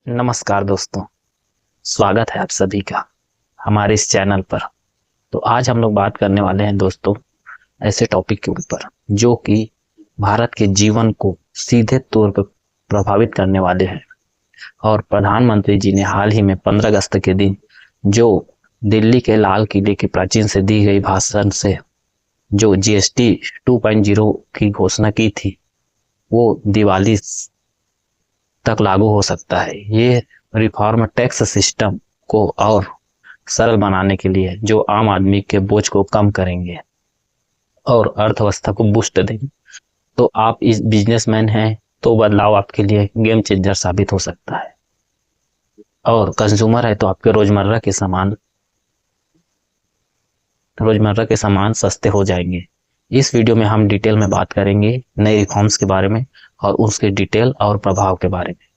नमस्कार दोस्तों, स्वागत है आप सभी का हमारे इस चैनल पर। तो आज हम लोग बात करने वाले हैं दोस्तों ऐसे टॉपिक के ऊपर जो कि भारत के जीवन को सीधे तौर पर प्रभावित करने वाले हैं। और प्रधानमंत्री जी ने हाल ही में 15 अगस्त के दिन जो दिल्ली के लाल किले के प्राचीर से दी गई भाषण से जो जीएसटी 2.0 की घोषणा की थी, वो दिवाली तक लागू हो सकता है। ये रिफॉर्म टैक्स सिस्टम को और सरल बनाने के लिए जो आम आदमी के बोझ को कम करेंगे और अर्थव्यवस्था को बूस्ट देंगे। तो आप इस बिजनेसमैन हैं तो बदलाव आपके लिए गेम चेंजर साबित हो सकता है, और कंज्यूमर है तो आपके रोजमर्रा के सामान सस्ते हो जाएंगे। इस वीडियो में हम डिटेल में बात करेंगे नए रिफॉर्म्स के बारे में और उसके डिटेल और प्रभाव के बारे में।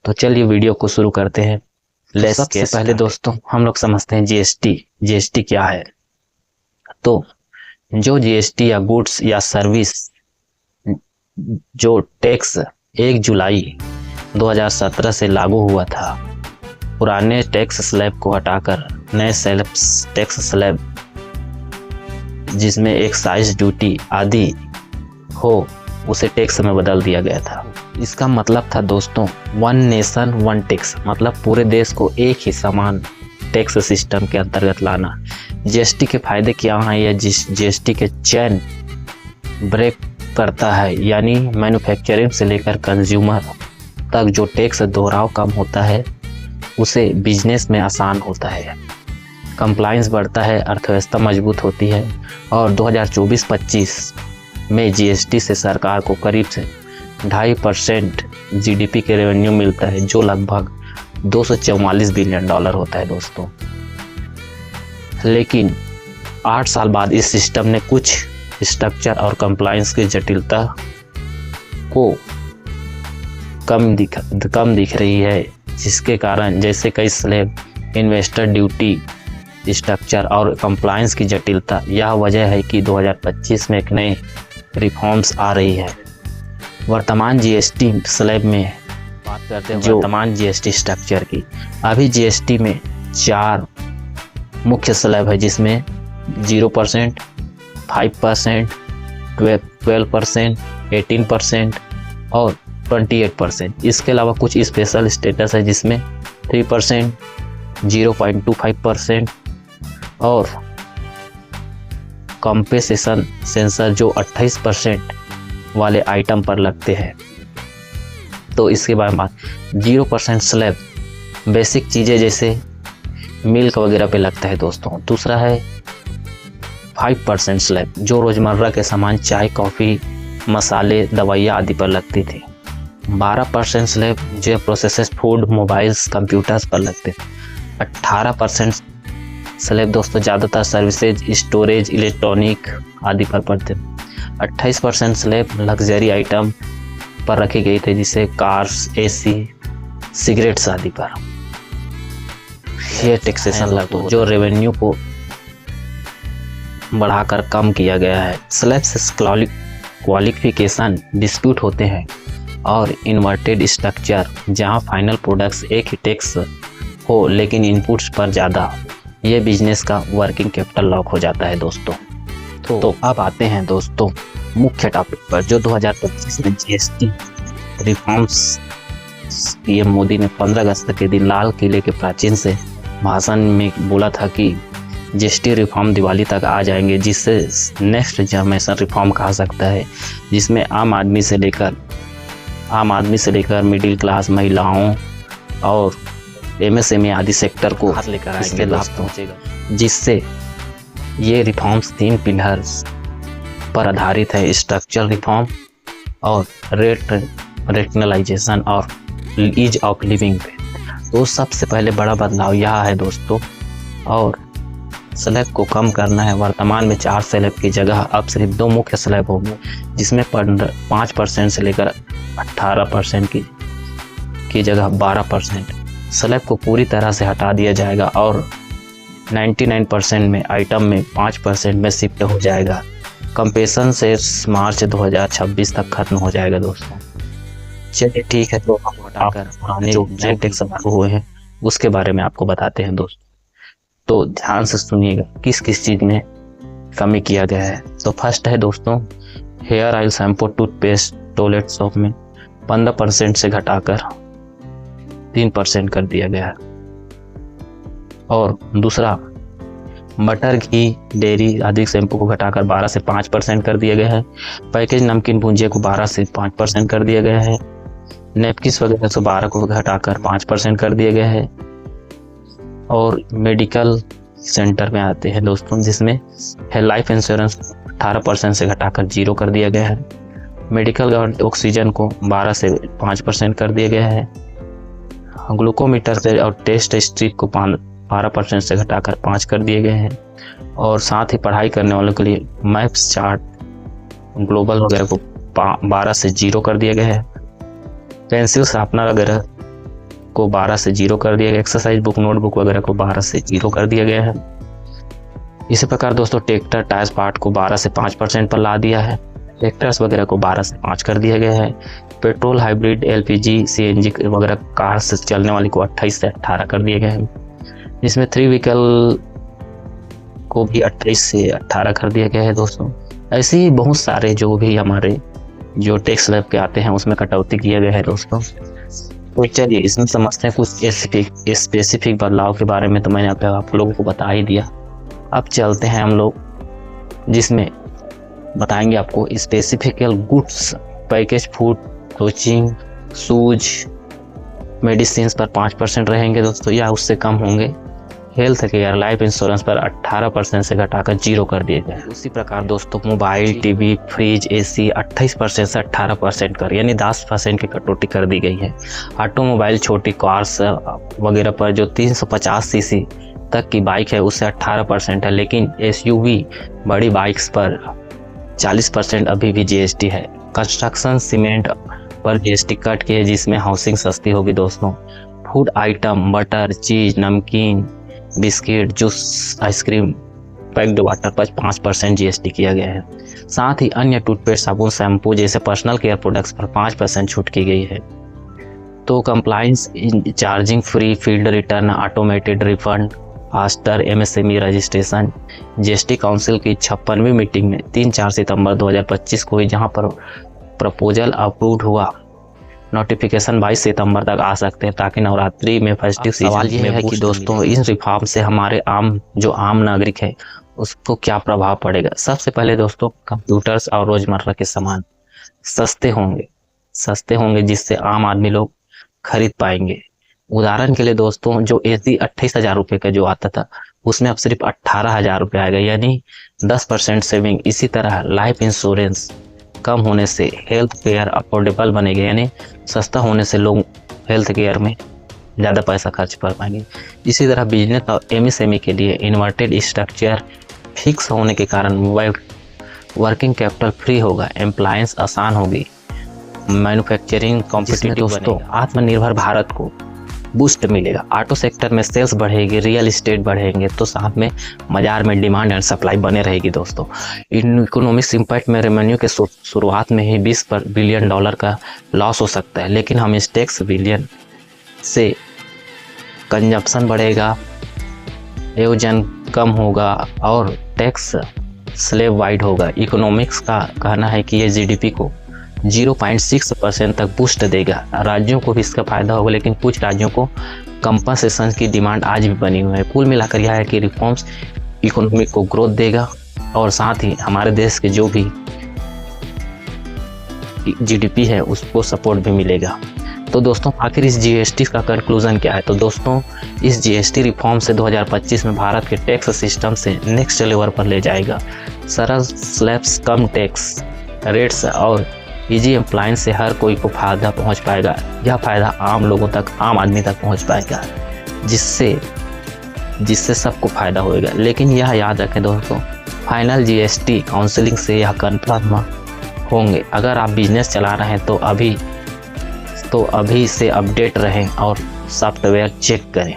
तो चलिए वीडियो को शुरू करते हैं। सबसे पहले दोस्तों हम लोग समझते हैं जीएसटी क्या है। तो जो जीएसटी या गुड्स या सर्विस जो टैक्स 1 जुलाई 2017 से लागू हुआ था, पुराने टैक्स स्लैब को हटाकर नए टैक्स स्लैब जिसमें एक्साइज ड्यूटी आदि हो उसे टैक्स में बदल दिया गया था। इसका मतलब था दोस्तों 1 नेशन 1 टैक्स, मतलब पूरे देश को एक ही समान टैक्स सिस्टम के अंतर्गत लाना। जीएसटी के फायदे क्या हैं? यह जीएसटी के चेन ब्रेक करता है, यानी मैन्युफैक्चरिंग से लेकर कंज्यूमर तक जो टैक्स दोहराव कम होता है उसे बिजनेस में आसान होता है। कंप्लायंस बढ़ता है, अर्थव्यवस्था मजबूत होती है। और 2024-25 में जीएसटी से सरकार को करीब से 2.5% जीडीपी के रेवेन्यू मिलता है, जो लगभग $244 बिलियन होता है दोस्तों। लेकिन 8 साल बाद इस सिस्टम ने कुछ स्ट्रक्चर और कंप्लायंस की जटिलता को कम दिख रही है, जिसके कारण जैसे कई स्लैब, इन्वेस्टर ड्यूटी, स्ट्रक्चर और कंप्लायंस की जटिलता। यह वजह है कि 2025 में एक नए रिफॉर्म्स आ रही है। वर्तमान जीएसटी स्लैब में बात करते हैं वर्तमान जीएसटी स्ट्रक्चर की। अभी जीएसटी में 4 मुख्य स्लैब है, जिसमें 0%, 5%, 12%, 18% और 28%। इसके अलावा कुछ स्पेशल स्टेटस है जिसमें 3%, 0.25% और कॉम्पेसेशन सेंसर जो 28% वाले आइटम पर लगते हैं। तो इसके बारे में बात 0% स्लैब बेसिक चीज़ें जैसे मिल्क वगैरह पे लगता है दोस्तों। दूसरा है 5% स्लैब जो रोज़मर्रा के सामान चाय, कॉफ़ी, मसाले, दवाइयाँ आदि पर लगती थी। 12% स्लैब जो प्रोसेस्ड फूड, मोबाइल्स, कंप्यूटर्स पर लगते थे। 18% स्लैब दोस्तों ज़्यादातर सर्विसेज, स्टोरेज, इलेक्ट्रॉनिक आदि पर पड़ते। 28% स्लैब लग्जरी आइटम पर रखी गई थे, जिसे कार्स, एसी, सिगरेट्स आदि पर। यह टैक्सेशन लगता जो रेवेन्यू को बढ़ाकर कम किया गया है। स्लैब से क्वालिफिकेशन डिस्प्यूट होते हैं और इन्वर्टेड स्ट्रक्चर जहां फाइनल प्रोडक्ट्स एक ही टैक्स हो लेकिन इनपुट्स पर ज़्यादा, ये बिजनेस का वर्किंग कैपिटल लॉक हो जाता है दोस्तों। तो अब आते हैं दोस्तों मुख्य टॉपिक पर, जो 2025 में जीएसटी रिफॉर्म्स पीएम मोदी ने 15 अगस्त के दिन लाल किले के प्राचीर से भाषण में बोला था कि जीएसटी रिफॉर्म दिवाली तक आ जाएंगे, जिससे नेक्स्ट जनरेशन रिफॉर्म कहा सकता है, जिसमें आम आदमी से लेकर मिडिल क्लास महिलाओं और एमएसएमई आदि सेक्टर को हाथ लेकर आएंगे, लाभ पहुंचेगा। जिससे ये रिफॉर्म्स 3 पिलर्स पर आधारित है: स्ट्रक्चरल रिफॉर्म और रेशनलाइजेशन और ईज ऑफ लिविंग पे। तो सबसे पहले बड़ा बदलाव यह है दोस्तों, और स्लैब को कम करना है। वर्तमान में 4 स्लैब की जगह अब सिर्फ 2 मुख्य स्लैब होंगे, जिसमें 5% से लेकर 18% की जगह 12%। स्लैब को पूरी तरह से हटा दिया जाएगा और 99% में आइटम में 5% में शिफ्ट हो जाएगा। कंपेशन से मार्च 2026 तक खत्म हो जाएगा दोस्तों। चलिए ठीक है, तो हम हटाकर पुराने जो नए टैक्स लागू हुए हैं उसके बारे में आपको बताते हैं दोस्तों। तो ध्यान से सुनिएगा किस किस चीज में कमी किया गया है। तो फर्स्ट है दोस्तों, hair oil, shampoo, toothpaste, toilet soap में 15% से घटाकर 3% कर दिया गया है। और दूसरा, बटर, घी, डेयरी आदि शैम्पू को घटाकर 12 से 5% कर दिया गया है। पैकेज नमकीन भुजिया को 12 से 5% कर दिया गया है। नेपकिस वगैरह से 12 को घटाकर 5% कर दिया गया है। और मेडिकल सेंटर में आते हैं दोस्तों, जिसमें है लाइफ इंश्योरेंस 18% से घटाकर 0 कर दिया गया है। मेडिकल ऑक्सीजन को 12 से 5% कर दिया गया है। ग्लूकोमीटर से और टेस्ट स्ट्रिप को 12% से घटाकर 5 कर दिए गए हैं। और साथ ही पढ़ाई करने वालों के लिए मैप्स, चार्ट, ग्लोबल वगैरह को 12 से 0 कर दिया गया है। पेंसिल, शार्पनर वगैरह को 12 से 0 कर दिया गया। एक्सरसाइज बुक, नोटबुक वगैरह को 12 से 0 कर दिया गया है। इसी प्रकार दोस्तों ट्रैक्टर टायर पार्ट को 12 से 5% पर ला दिया है। ट्रैक्टर्स वगैरह को 12 से 5 कर दिया गया है। पेट्रोल, हाइब्रिड, LPG, CNG वगैरह कार से चलने वाली को 28 से 18 कर दिया गया है। जिसमें 3 व्हीकल को भी 28 से 18 कर दिया गया है दोस्तों। ऐसे ही बहुत सारे जो भी हमारे जो टैक्स स्लैब के आते हैं उसमें कटौती किया गया है दोस्तों। तो चलिए इसमें समझते हैं कुछ स्पेसिफिक बदलाव के बारे में। तो मैंने आप लोगों को बता ही दिया। अब चलते हैं हम लोग, जिसमें बताएंगे आपको specific goods, package food, coaching, shoes, medicine पर 5% रहेंगे दोस्तों या उससे कम होंगे। हेल्थ केयर, लाइफ इंश्योरेंस पर 18% से घटाकर 0 कर दिए गए। उसी प्रकार दोस्तों मोबाइल, टीवी, फ्रिज, AC 28% से 18% कर, यानी 10% की कटौती कर दी गई है। ऑटोमोबाइल, छोटी कार्स वगैरह पर जो 350 cc तक की बाइक है उससे 18% है, लेकिन SUV बड़ी बाइक्स पर 40% अभी भी GST है। कंस्ट्रक्शन, सीमेंट पर GST कट की है, जिसमें हाउसिंग सस्ती होगी दोस्तों। फूड आइटम, बटर, चीज, नमकीन, biscuit, juice, ice cream, packed water पर 5% GST किया गया है। साथ ही अन्य टूथपेस्ट, साबुन, शैम्पू जैसे पर्सनल केयर प्रोडक्ट्स पर 5% छूट की गई है। तो compliance, charging free, field return, automated refund, faster MSME registration. GST council की 56वीं मीटिंग में 3-4 सितंबर 2025 को हुई, जहां पर प्रपोजल अप्रूव हुआ। नोटिफिकेशन 22 सितंबर तक आ सकते हैं, ताकि नवरात्रि में फेस्टिव सीजन में है कि दोस्तों इन रिफॉर्म से हमारे आम नागरिक है उसको क्या प्रभाव पड़ेगा। सबसे पहले दोस्तों कंप्यूटर्स और रोजमर्रा के सामान सस्ते होंगे जिससे आम आदमी लोग खरीद पाएंगे। उदाहरण के लिए दोस्तों जो AC 28,000 रुपये का जो आता था उसमें अब सिर्फ 18,000 रुपये आएगा, यानी 10% सेविंग। इसी तरह लाइफ इंश्योरेंस कम होने से हेल्थ केयर अफोर्डेबल बनेगा, यानी सस्ता होने से लोग हेल्थ केयर में ज़्यादा पैसा खर्च कर पाएंगे। इसी तरह बिजनेस और MSME के लिए इन्वर्टेड स्ट्रक्चर फिक्स होने के कारण मोबाइल वर्किंग कैपिटल फ्री होगा, एम्प्लॉयंस आसान होगी, मैन्युफैक्चरिंग कॉम्पिटिटिव दोस्तों आत्मनिर्भर भारत को बूस्ट मिलेगा। ऑटो सेक्टर में सेल्स बढ़ेगी, रियल एस्टेट बढ़ेंगे, तो साथ में बाजार में डिमांड एंड सप्लाई बने रहेगी दोस्तों। इकोनॉमिक्स इम्पैक्ट में रेवेन्यू के शुरुआत में ही $20 बिलियन का लॉस हो सकता है, लेकिन हम इस टैक्स बिलियन से कंजप्शन बढ़ेगा, एवजन कम होगा और टैक्स स्लैब वाइड होगा। इकोनॉमिक्स का कहना है कि ये GDP को 0.6% तक बूस्ट देगा। राज्यों को भी इसका फायदा होगा, लेकिन कुछ राज्यों को कंपनसेशन की डिमांड आज भी बनी हुई है। कुल मिलाकर यह है कि रिफॉर्म्स इकोनॉमी को ग्रोथ देगा और साथ ही हमारे देश के जो भी GDP है उसको सपोर्ट भी मिलेगा। तो दोस्तों आखिर इस GST का कंक्लूजन क्या है? तो दोस्तों इस GST रिफॉर्म से 2025 में भारत के टैक्स सिस्टम से नेक्स्ट लेवल पर ले जाएगा। सरल स्लैब्स, कम टैक्स रेट्स और इजी एम्प्लॉयंस से हर कोई को फायदा पहुंच पाएगा। यह फायदा आम लोगों तक, आम आदमी तक पहुंच पाएगा, जिससे सबको फायदा होएगा। लेकिन यह याद रखें दोस्तों, फाइनल GST काउंसलिंग से यह कंफर्म होंगे। अगर आप बिजनेस चला रहे हैं तो अभी से अपडेट रहें और सॉफ्टवेयर चेक करें।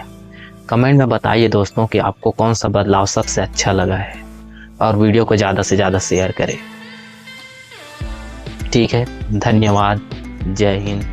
कमेंट में बताइए दोस्तों कि आपको कौन सा बदलाव सबसे अच्छा लगा है और वीडियो को ज़्यादा से ज़्यादा शेयर करें। ठीक है, धन्यवाद, जय हिंद।